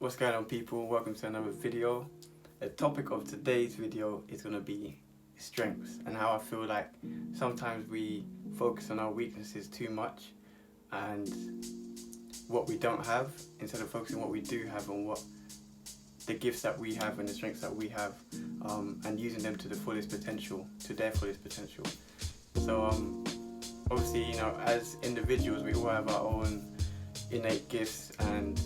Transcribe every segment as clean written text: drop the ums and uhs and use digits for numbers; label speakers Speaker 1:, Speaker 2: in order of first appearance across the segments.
Speaker 1: What's going on, people? Welcome to another video. The topic of today's video is going to be strengths and how I feel like sometimes we focus on our weaknesses too much and what we don't have instead of focusing on what we do have and what the gifts that we have and the strengths that we have, and using them to the fullest potential, to their fullest potential. So obviously, as individuals, we all have our own innate gifts, and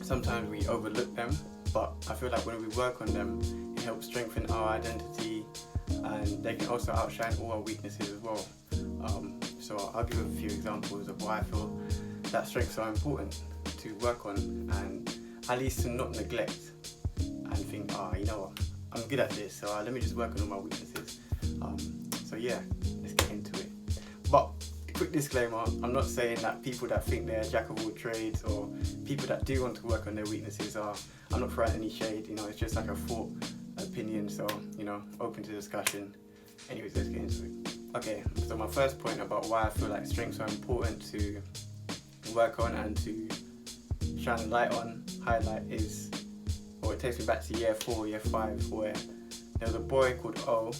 Speaker 1: sometimes we overlook them, but I feel like when we work on them, it helps strengthen our identity, and they can also outshine all our weaknesses as well. So I'll give a few examples of why I feel that strengths are important to work on, and at least to not neglect and think, you know what, I'm good at this, so let me just work on all my weaknesses. So yeah, let's get into it. But quick disclaimer, I'm not saying that people that think they're jack of all trades or people that do want to work on their weaknesses I'm not throwing any shade, it's just like a thought, opinion, so, open to discussion. Anyways, let's get into it. Okay, so my first point about why I feel like strengths are important to work on and to shine a light on, highlight is, it takes me back to year 4, year 5, where there was a boy called O.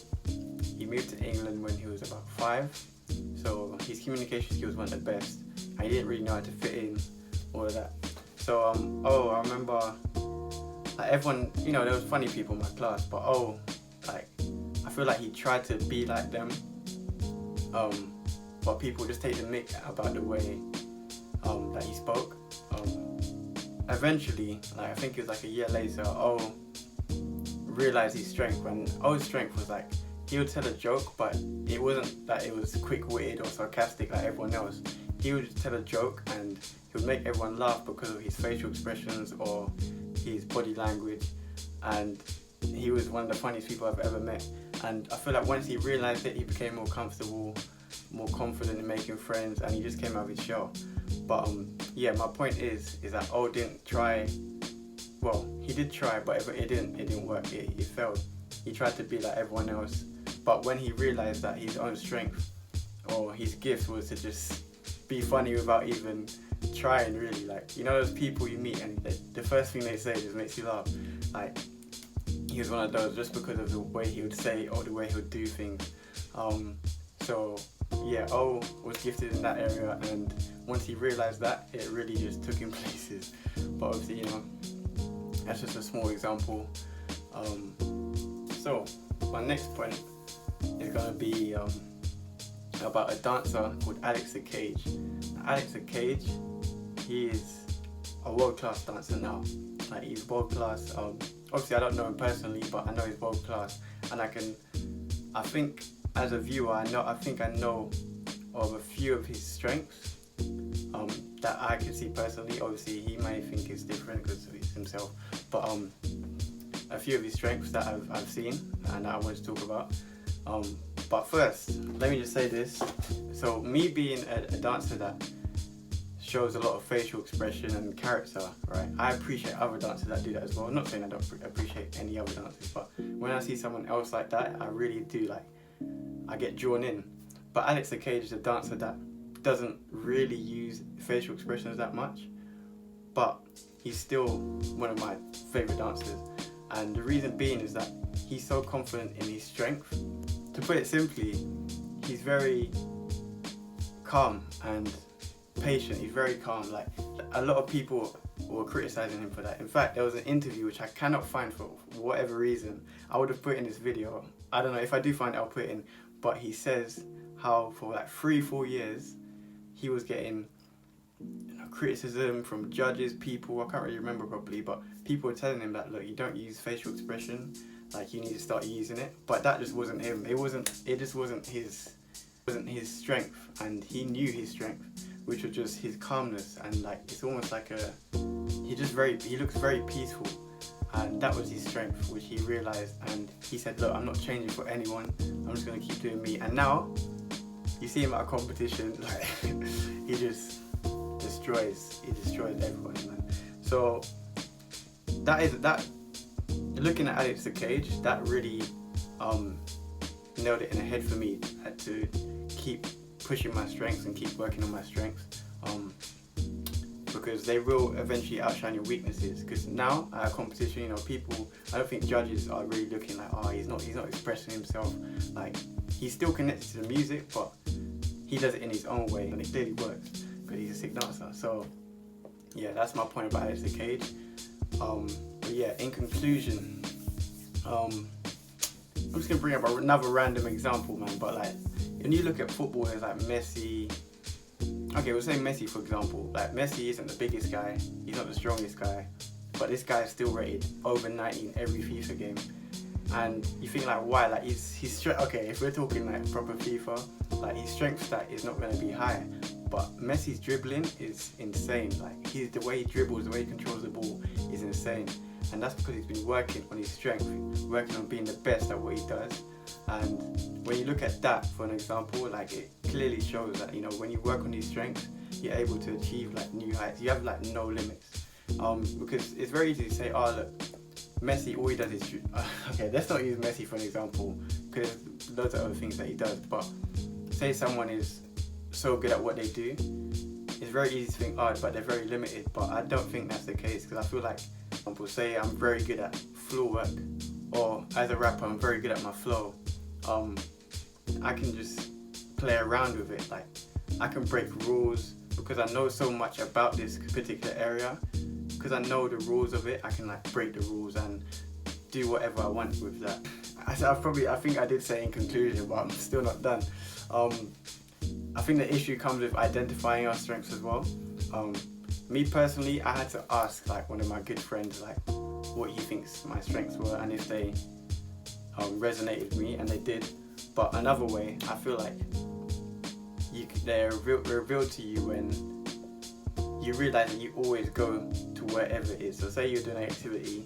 Speaker 1: He moved to England when he was about 5. So his communication skills weren't the best. I didn't really know how to fit in, all of that. So I remember, like, everyone, there was funny people in my class, but I feel like he tried to be like them. But people just take the mick about the way that he spoke. Eventually, I think it was like a year later, realized his strength, when O's strength was he would tell a joke, but it wasn't that it was quick-witted or sarcastic like everyone else. He would just tell a joke and he would make everyone laugh because of his facial expressions or his body language, and he was one of the funniest people I've ever met. And I feel like once he realized it, he became more comfortable, more confident in making friends, and he just came out of his shell. But my point is that O didn't try. Well, he did try, but it didn't work. It failed. He tried to be like everyone else. But when he realized that his own strength or his gift was to just be funny without even trying, really, those people you meet and the first thing they say just makes you laugh. He was one of those, just because of the way he would say or the way he would do things. So yeah, O was gifted in that area, and once he realized that, it really just took him places. But obviously, that's just a small example. So my next point is going to be about a dancer called Alex Cage. Alex Cage, he is a world-class dancer now. He's world-class. Obviously I don't know him personally, but I know he's world-class, and I think as a viewer, I think I know of a few of his strengths that I can see personally. Obviously he may think it's different because he's himself, but a few of his strengths that I've seen and that I want to talk about. But first, let me just say this. So me being a dancer that shows a lot of facial expression and character, right? I appreciate other dancers that do that as well. I'm not saying I don't appreciate any other dancers, but when I see someone else like that, I really do, I get drawn in. But Alex Cage is a dancer that doesn't really use facial expressions that much, but he's still one of my favorite dancers. And the reason being is that he's so confident in his strength. To put it simply, he's very calm and patient. He's very calm. A lot of people were criticizing him for that. In fact, there was an interview which I cannot find for whatever reason. I would have put in this video. I don't know, if I do find it, I'll put it in. But he says how for 3-4 years he was getting criticism from judges, people, I can't really remember properly, but people were telling him that, look, you don't use facial expression, you need to start using it. But that just wasn't him. It just wasn't his strength, and he knew his strength, which was just his calmness, and it's almost he looks very peaceful, and that was his strength, which he realized, and he said, look, I'm not changing for anyone, I'm just going to keep doing me. And now you see him at a competition, he just destroys everyone, man. So looking at Alex Cage, that really nailed it in the head for me. I had to keep pushing my strengths and keep working on my strengths, because they will eventually outshine your weaknesses. Because now at a competition, you know, people, I don't think judges are really looking like, oh, he's not expressing himself. Like, he's still connected to the music, but he does it in his own way, and it clearly works because he's a sick dancer. So yeah, that's my point about Alex the Cage. But yeah, in conclusion, I'm just gonna bring up another random example, man. But like, when you look at footballers like Messi, okay, we'll say Messi for example. Like, Messi isn't the biggest guy, he's not the strongest guy, but this guy is still rated over 90 in every FIFA game. And you think like, why? Like, he's okay, if we're talking like proper FIFA, like his strength stat is not going to be high, but Messi's dribbling is insane. Like, the way he dribbles, the way he controls the ball is insane. And that's because he's been working on his strength, working on being the best at what he does. And when you look at that for an example, like, it clearly shows that, you know, when you work on these strengths, you're able to achieve like new heights. You have like no limits. Because it's very easy to say, oh look, Messi, all he does is okay, let's not use Messi for an example, because there's loads of other things that he does. But say someone is so good at what they do, it's very easy to think, oh, but they're very limited. But I don't think that's the case, because I feel like, for example, say I'm very good at floor work, or as a rapper I'm very good at my flow. I can just play around with it. Like, I can break rules because I know so much about this particular area. Because I know the rules of it, I can like break the rules and do whatever I want with that. I think I did say in conclusion, but I'm still not done. I think the issue comes with identifying our strengths as well. Me personally, I had to ask like one of my good friends like what he thinks my strengths were and if they resonated with me, and they did. But another way, I feel like they're revealed to you when you realise that you always go to wherever it is. So say you're doing an activity,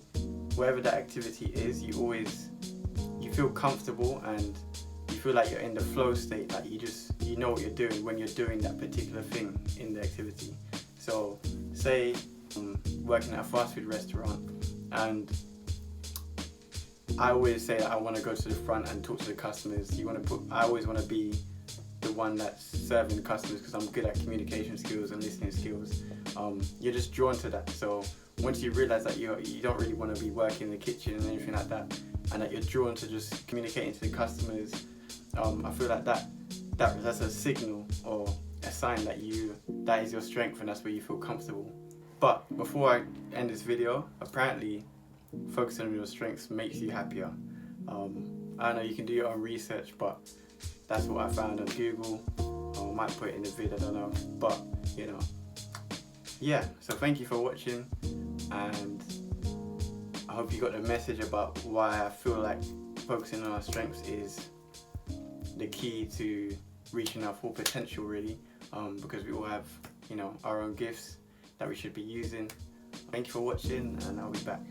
Speaker 1: wherever that activity is, you feel comfortable and you feel like you're in the flow state. Like, you know what you're doing when you're doing that particular thing in the activity. So say I'm working at a fast food restaurant, and I always say that I want to go to the front and talk to the customers. I always want to be the one that's serving customers because I'm good at communication skills and listening skills. You're just drawn to that. So once you realise that you don't really want to be working in the kitchen and anything like that, and that you're drawn to just communicating to the customers, I feel like that's a signal or a sign that that is your strength and that's where you feel comfortable. But before I end this video, apparently focusing on your strengths makes you happier. I don't know, you can do your own research, but that's what I found on Google. I might put it in the vid, I don't know. But, you know, yeah, so thank you for watching, and I hope you got the message about why I feel like focusing on our strengths is the key to reaching our full potential, really, because we all have, you know, our own gifts that we should be using. Thank you for watching, and I'll be back.